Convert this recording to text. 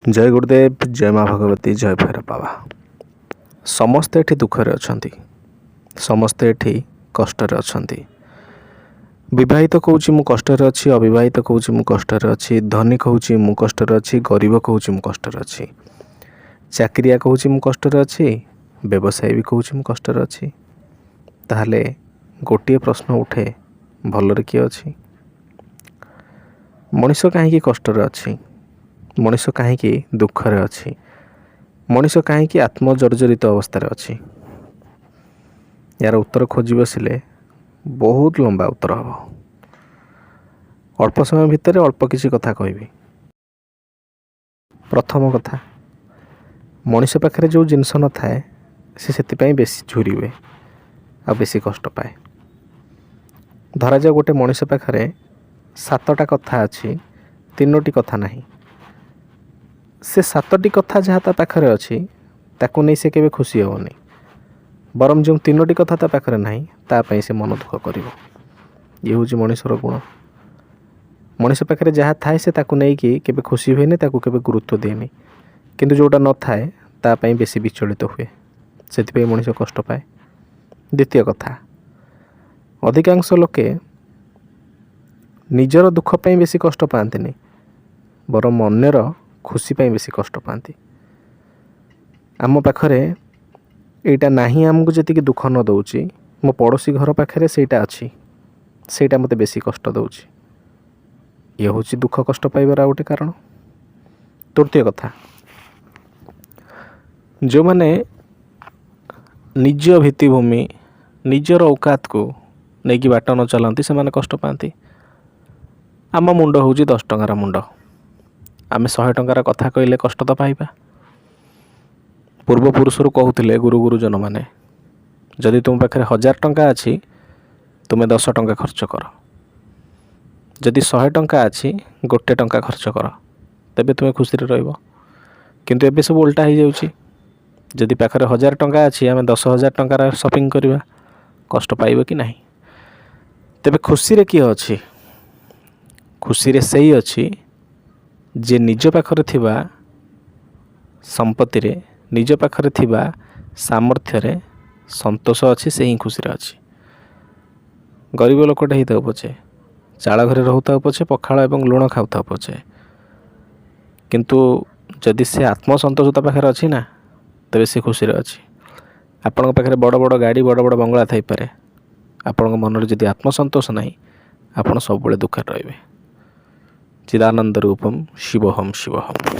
जय गुरुदेव, जय माँ भगवती, जय भैरव बाबा। समस्ते एठी दुखरे अछंती, समस्ते एठी कष्टरे अछंती। विवाहित कहूँ मु कष्टरे अच्छी, अविवाहित कहूँ मु कष्टरे अच्छी, धनी कहूँ मु कष्टरे अच्छी, गरीब कहूँ मु कष्टरे अच्छी, चाकरिया कहूँ मु कष्टरे अच्छी, व्यवसायी भी कहूँ मु कष्टरे अच्छी। ताहले गोटे प्रश्न उठे, भलरे किए अच्छी? मनीष कहीं कष्टरे अच्छी? मनीष कहीं दुखरे अच्छी? मनीष कहीं आत्मजर्जरित अवस्था अच्छी? यार उत्तर खोज बसिले बहुत लंबा उत्तर हम। अल्प समय भितर अल्प किसी कथा कहबी। प्रथम कथा, मनीष पाखे जो जिनस न थाए से बेसी झुरी हुए आ बेसी कष्ट पाए। धरा जाओ गोटे मनीष पाखे 7टा कथा अच्छी, 3टी कथा नहीं। से 7टी कथा जहाँ ता पाखरे अच्छी ताकू नहीं से केबे खुशी होनी, बरम जो 3टी कथा ता पाखरे नहीं तापाई से मन दुख करिवो। ये हूँ मनीषर गुण। मनीष पाखरे जहाँ थाए से ताकू नहीं कि केबे खुशी हुए, ताकू केबे गुरुत्व दिएनी, किंतु जोटा न थाए तापाई बेसी विचलित हुए, से मनीष कष्ट पाए। द्वितीय कथा, अधिकांश लोके निजर दुख पाई बेसी कष्ट पाते, बरम अन्यर खुशी पाई बेसी कष्ट पाती। आम पाखरे एटा नहीं, आमको जी दुख न दौची, मो पड़ोसी घर पाखे सेटा अच्छी, सेटा मते बेसी कष्ट दौची। ये हूँ दुख कष्ट पाइबार गोटे कारण। तृतीय कथा, जो माने निज भित्तिभूमि निजर औकात को नहीं बाट न चलती से माने कष्ट पाती। आम मुंड हूँ 10 टंकार मुंड, आमे 100 टंकार कथा कहले कष्ट तो पाइबा। पूर्वपुरुषर कहते गुरु गुरुजन मैंने, जदि तुम पाखे 1000 टंका अच्छी तुम्हें 10 टंका खर्च कर, जदि 100 टंका अच्छी 1 टंका खर्च कर, तेबे तुम्हें खुशी रहिबो। किंतु एबे सब उल्टा हो जाउची, जदि पाखे 1000 टंका अच्छी आमे 10,000 टंकार शॉपिंग करवा, कष्ट पाइबो कि नहीं? तेबे खुशी रे किए अच्छी? खुशी रे सही अच्छी जे निज पाखरे थिबा संपत्ति रे, निज पाखरे थिबा सामर्थ्य रे संतोष अच्छी, से ही खुशी रे अच्छी। गरीब लोकटे होता पछे, चाल घरे रहता पछे, पखाड़ एवं लुण खाऊता पछे, किंतु जदि से आत्मसंतोष पाखे अच्छी ना, तबे से खुशी रे अच्छी। आपण पाखे बड़ बड़ गाड़ी, बड़ बड़ बंगला थाई पारे, आपण मन रे जदि आत्मसंतोष नहीं, आपण सब दुखे रहिबे। चिदानंद रूपम शिवोहम शिवोहम।